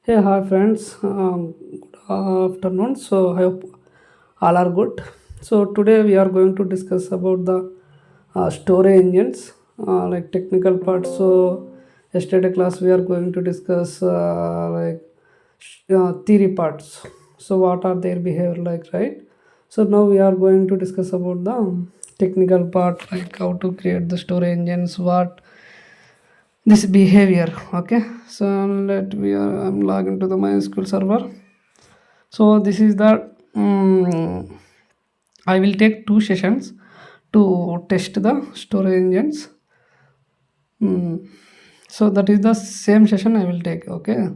Hey, hi friends. Good afternoon. So I hope all are good. So today we are going to discuss about the story engines, like technical parts. So yesterday class we are going to discuss theory parts. So what are their behavior like, right? So now we are going to discuss about the technical part, like how to create the story engines, what this behavior. Okay, so let me I'm log into the MySQL server. So this is the I will take two sessions to test the storage engines. So that is the same session I will take. Okay,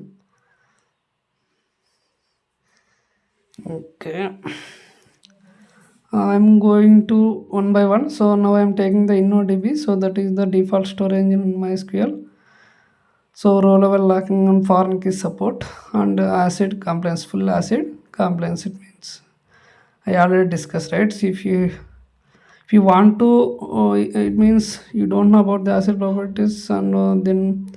I'm going to one by one. So now I'm taking the InnoDB. So that is the default storage engine in MySQL. So row level locking on foreign key support and acid compliance, full acid compliance. It means I already discussed, right? So if you want to, it means you don't know about the acid properties, and then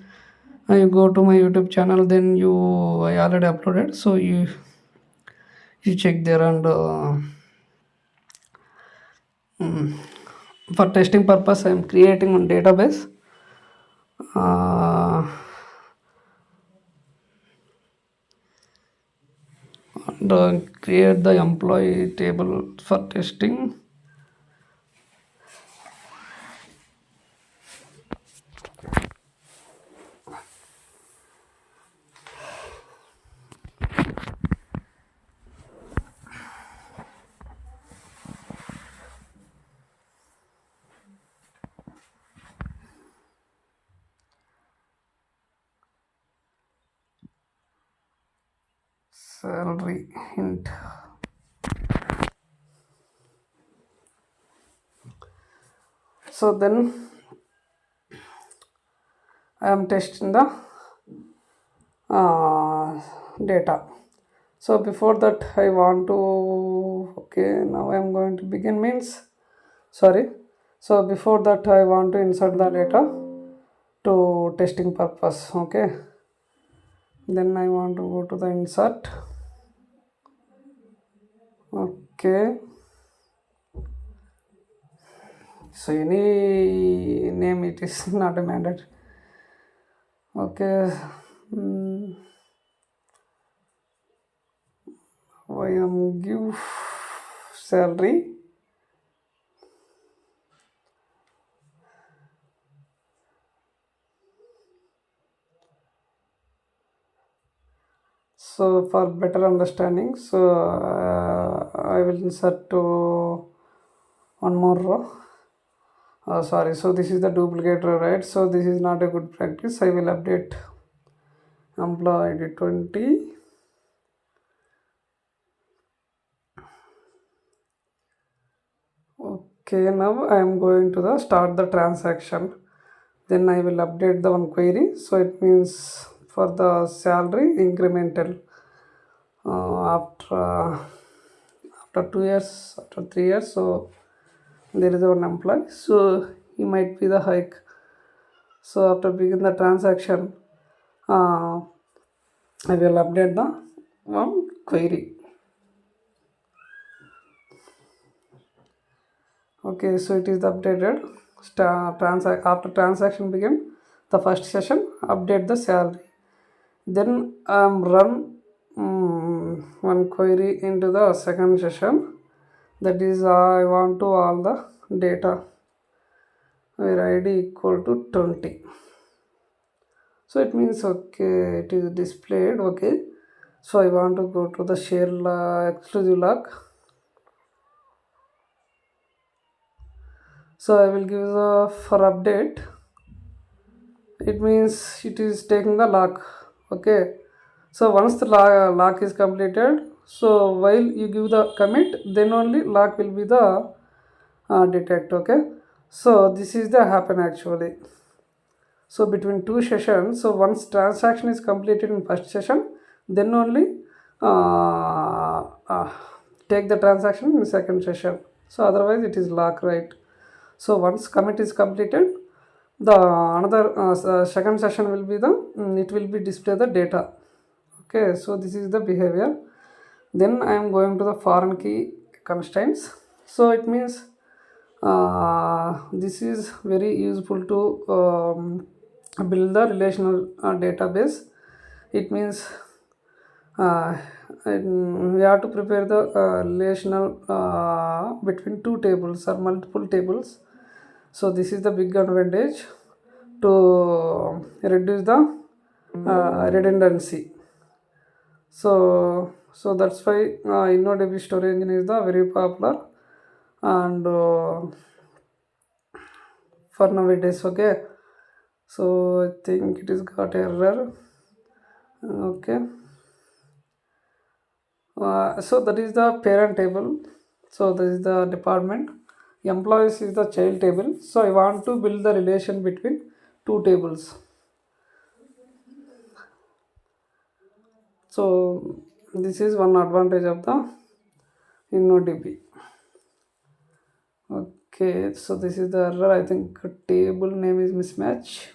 you go to my YouTube channel. Then I already uploaded, so you check there and for testing purpose, I am creating one database. Uh, and create the employee table for testing. Salary hint. So then I am testing the data. So before that I want to, okay, now I am going to begin means, sorry. So before that I want to insert the data to testing purpose. Okay, then I want to go to the insert. Okay, so any name, it is not a mandate. Okay, I am give salary. So for better understanding, so I will insert to one more row. Sorry, so this is the duplicate row, right? So this is not a good practice. I will update employee ID 20. Okay, now I am going to the start the transaction. Then I will update the one query. So it means for the salary incremental after 2 years, after 3 years. So there is one employee. So he might be the hike. So after begin the transaction, uh, I will update the one query. Okay, so it is updated. After transaction begin, the first session update the salary. Then run one query into the second session. That is, I want to all the data where ID equal to 20. So it means, okay, it is displayed. Okay, so I want to go to the share exclusive log. So I will give the for update. It means it is taking the lock. Okay, so once the lock is completed, so while you give the commit, then only lock will be the detect. Okay, so this is the happen actually. So between two sessions, so once transaction is completed in first session, then only uh, uh, take the transaction in second session. So otherwise it is lock, right? So once commit is completed, the another second session will be the it will be display the data. Okay. Okay, so this is the behavior. Then I am going to the foreign key constraints. So it means this is very useful to build the relational database. It means uh, we have to prepare the relational between two tables or multiple tables. So this is the big advantage to reduce the redundancy. So that's why InnoDB storage engine is the very popular and for nowadays. Okay, so I think it is got error. Okay, so that is the parent table. So that is the department. Employees is the child table. So I want to build the relation between two tables. So this is one advantage of the InnoDB. Okay, so this is the error. I think table name is mismatch.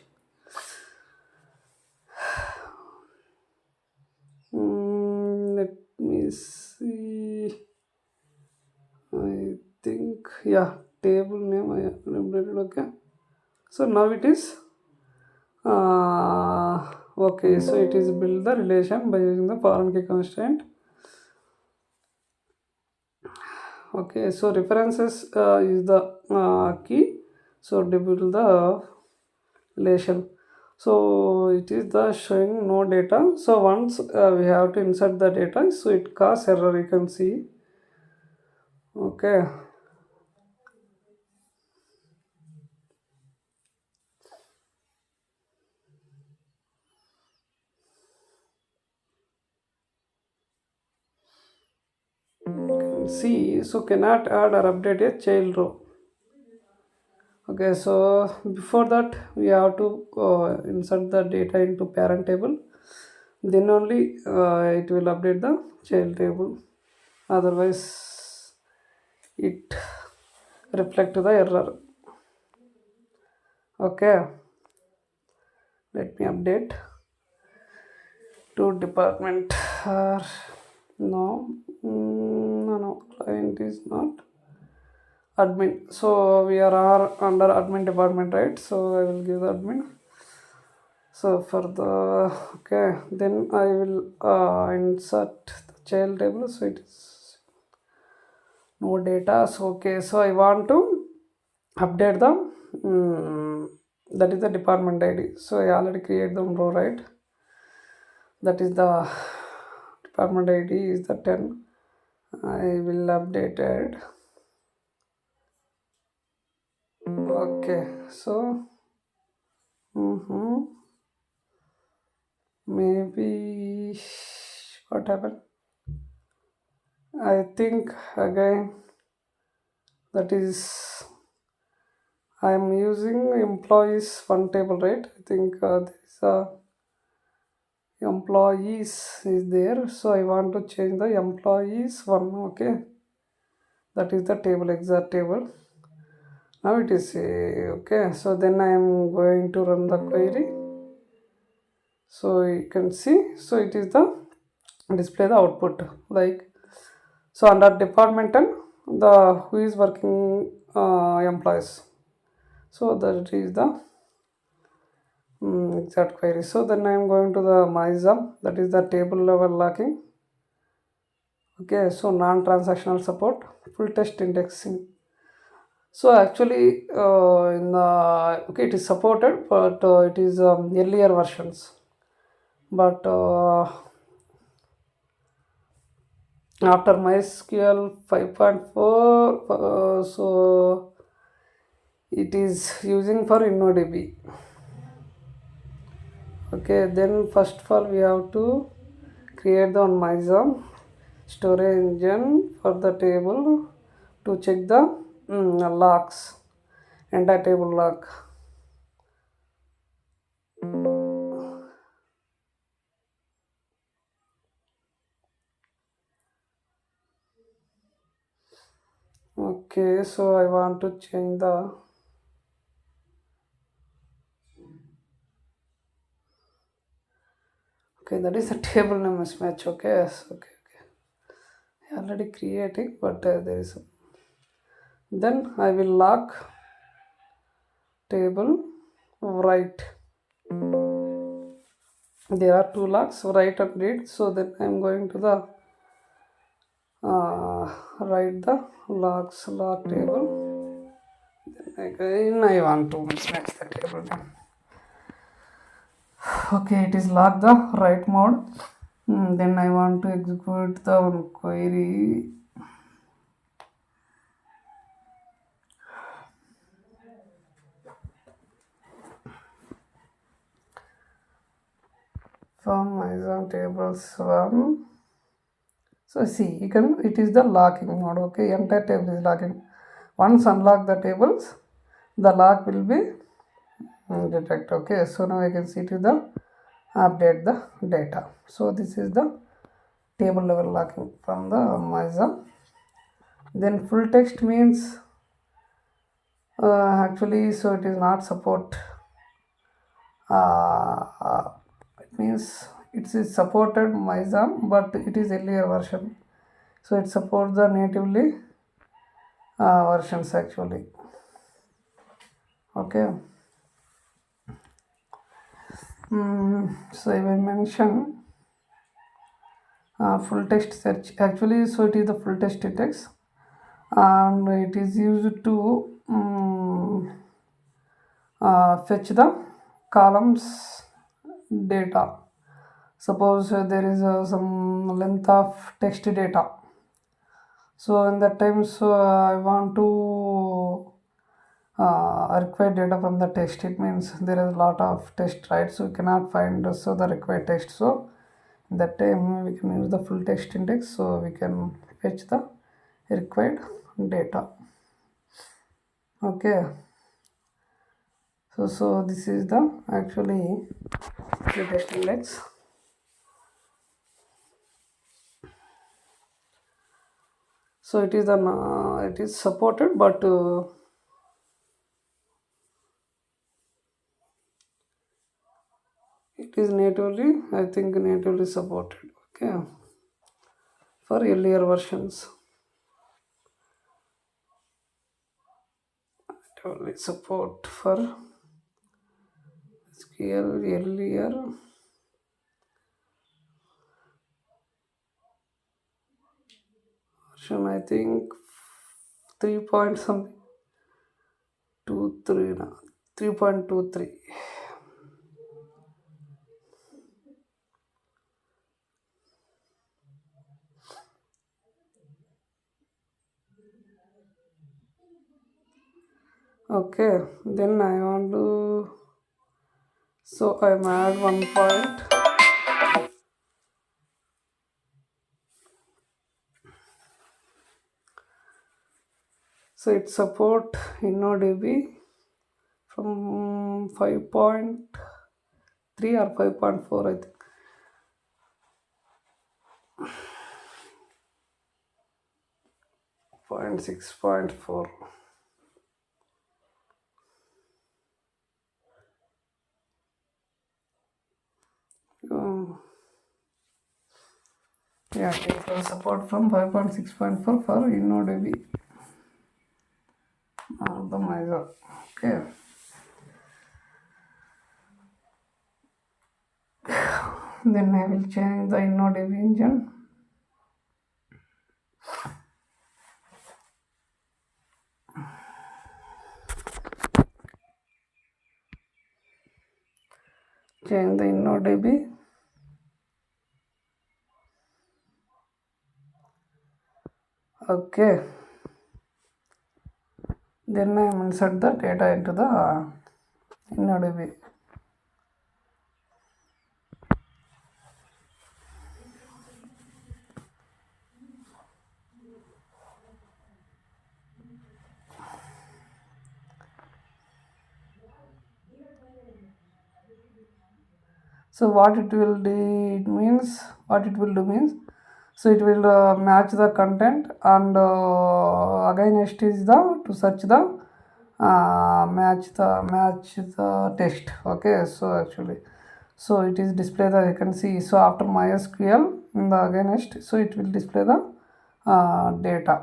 Let me see. I think yeah, table name I updated. Okay, so now it is okay. So it is build the relation by using the foreign key constraint. Okay, so references is the key. So to build the relation. So it is the showing no data. So once we have to insert the data, so it causes error. You can see. Okay. See, so cannot add or update a child row. Okay, so before that we have to insert the data into parent table, then only it will update the child table, otherwise it reflect the error. Okay, let me update to department. No, no, client is not admin. So we are all under admin department, right? So I will give the admin. So for the okay, then I will insert the child table. So it is no data. So okay, so I want to update the that is the department ID. So I already create the row, right? That is the department ID is the 10. I will update it. Okay, so maybe what happened? I think again that is I am using employees one table, right? I think there is a employees is there, so I want to change the employees one. Okay, that is the table, exact table. Now it is okay. So then I am going to run the query. So you can see. So it is the display the output like so under departmental the who is working employees. So that is the exact query. So then I am going to the MYSQL, that is the table level locking. Okay, so non-transactional support, full text indexing. So actually in the okay it is supported, but it is earlier versions. But after MySQL 5.4, so it is using for InnoDB. Okay, then first of all we have to create the MySQL storage engine for the table to check the locks, entire table lock. Okay, so I want to change the Okay, that is a table name mismatch. Okay, yes, okay, okay. Already creating, but there is. Then I will lock table right. There are two locks, write and read. So then I'm going to the write the logs log table. Then again I want to mismatch the table name. Okay, it is log the write mode. Then I want to execute the one query. From MySQL tables one. So see, you can, it is the locking mode. Okay, entire table is locking. Once unlock the tables, the lock will be detect. Okay, so now I can see to the update the data. So this is the table level locking from the MySQL. Then full text means actually, so it is not support. It means it is supported MySQL, but it is earlier version. So it supports the natively versions actually. Okay. So I will mention full text search actually. So it is the full text text, and it is used to fetch the columns data. Suppose there is some length of text data. So in that time, so I want to require data from the text. It means there is a lot of text, right? So we cannot find so the required text. So in that time we can use the full text index. So we can fetch the required data. Okay. So this is the actually the text index. So it is the it is supported, but it is natively, I think natively supported. Okay, for earlier versions, natively support for SQL earlier version. I think 3 point something 23 now, 3.23. Okay, then I want to, so I'm add 1 point. So it support InnoDB from 5.3 or 5.4, I think. 0.6.4. Yeah, it will support from 5.6.4 for InnoDB. The MySQL. Okay. Then I will change the InnoDB engine. Change the InnoDB. Okay. Then I will insert the data into the InnoDB. So what it will do, it means, what it will do means, so it will match the content, and again next is the to search the match the text. Okay, so actually, So it is display the you can see. So after MySQL in the against, so it will display the data.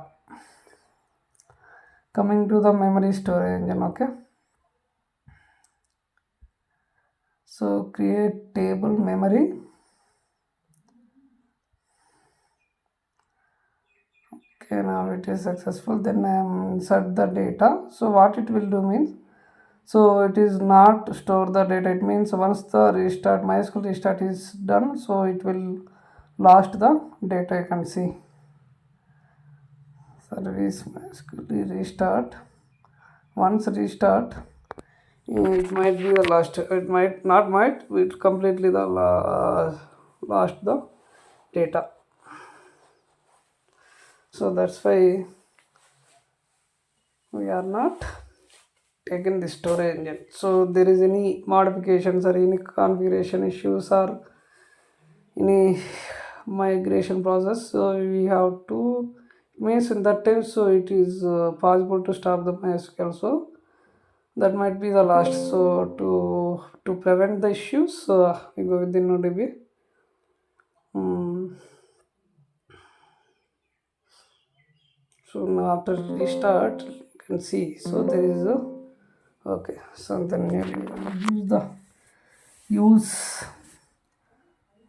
Coming to the memory storage engine. Okay, so create table memory. Okay, now it is successful. Then I am insert the data. So what it will do means, so it is not store the data. It means once the restart MySQL restart is done, so it will lost the data. You can see service MySQL restart. Once restart, it might be the last. It might not might. It completely the lost the data. So that's why we are not taking the storage engine. So there is any modifications or any configuration issues or any migration process, so we have to means in that time, so it is possible to stop the MySQL. So that might be the last. So to prevent the issues, we go with the NoDB. So now after restart, you can see, so there is a okay. So then you use the use,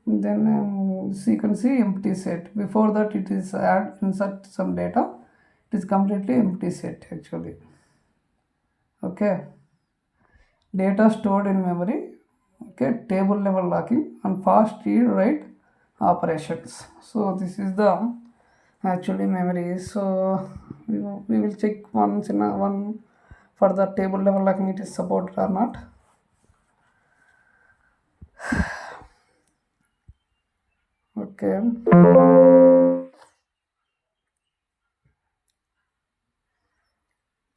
then so you can see empty set. Before that it is add insert some data. It is completely empty set actually. Okay, data stored in memory. Okay, table level locking and fast read write operations. So this is the actually memory. So we will check once in a one for the table level locking it is supported or not. Okay,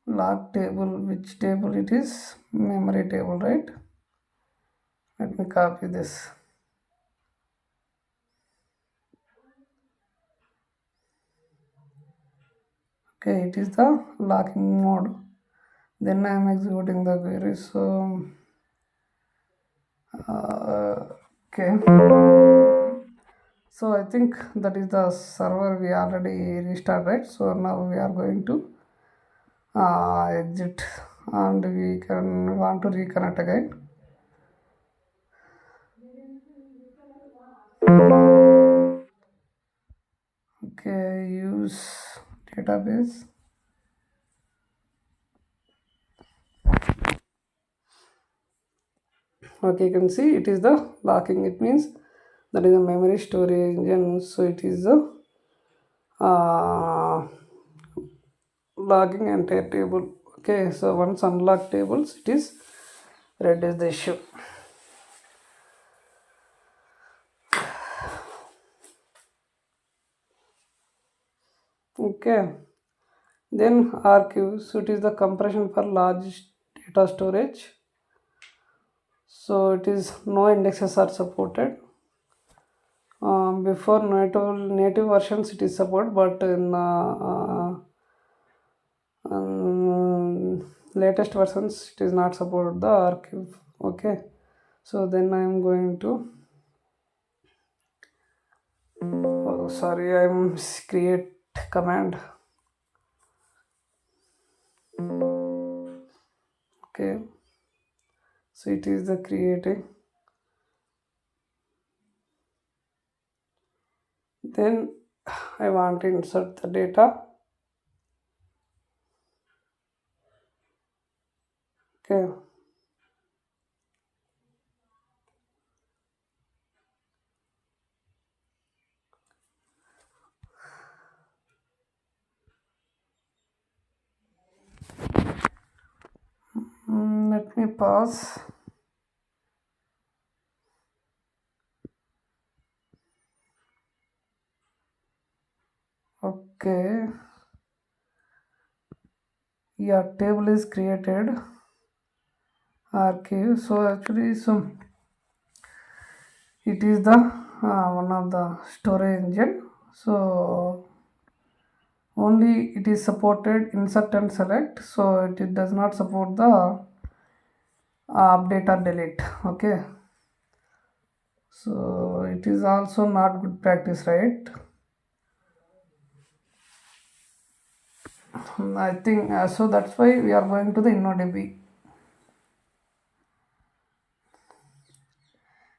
lock table, which table it is? Memory table, right? Let me copy this. Okay, it is the locking mode. Then I am executing the query. So okay, so I think that is the server we already restart, right? So now we are going to exit and we can want to reconnect again. Okay, use database. Okay, you can see it is the locking. It means that is a memory storage engine. So it is the uh, logging entire table. Okay, so once unlock tables, it is reduce the issue. Okay, then archive. So it is the compression for large data storage. So it is no indexes are supported. Before native versions it is support, but in latest versions it is not support the archive. Okay, so then I am going to sorry, I am create command. Okay, so it is the creating. Then I want to insert the data. Okay, let me pause. Okay, yeah, table is created, archive. So actually, so it is the one of the storage engine. So only it is supported insert and select. So it does not support the update or delete. Okay, So it is also not good practice, right? I think so that's why we are going to the InnoDB.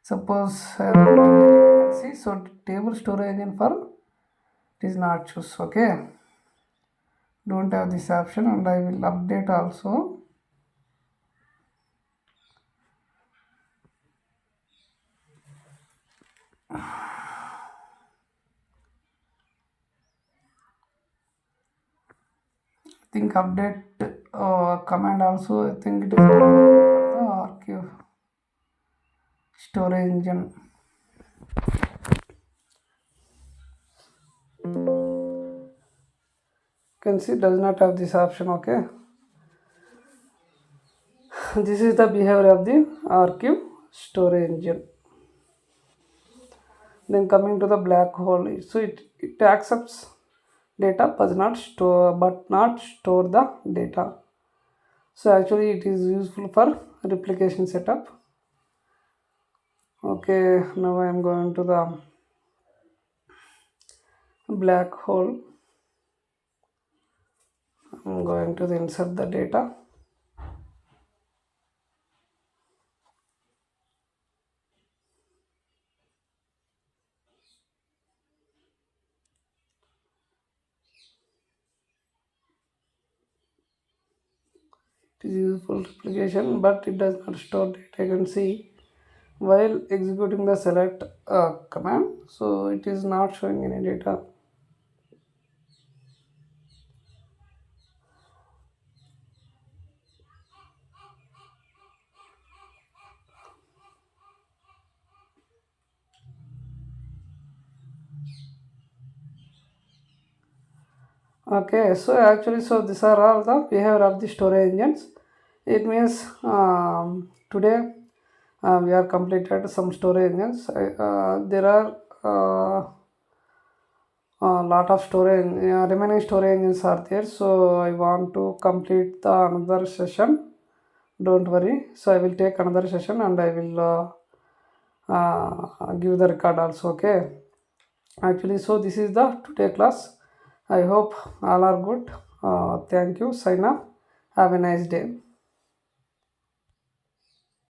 Suppose see, so table storage engine for it is not choose. Okay, don't have this option, and I will update also. I think update command also. I think it is for the archive storage engine. You can see does not have this option. Okay, this is the behavior of the archive storage engine. Then coming to the black hole, so it accepts data but not store the data. So actually it is useful for replication setup. Okay, now I am going to the black hole. I'm going to insert the data. It is useful replication, but it does not store data. You can see while executing the select command, so it is not showing any data. Okay, so actually, so these are all the behavior of the storage engines. It means today we are completed some storage engines. There are a lot of storage remaining storage engines are there. So I want to complete the another session. Don't worry. So I will take another session and I will give the record also. Okay. Actually, so this is the today class. I hope all are good. Thank you. Sign up. Have a nice day.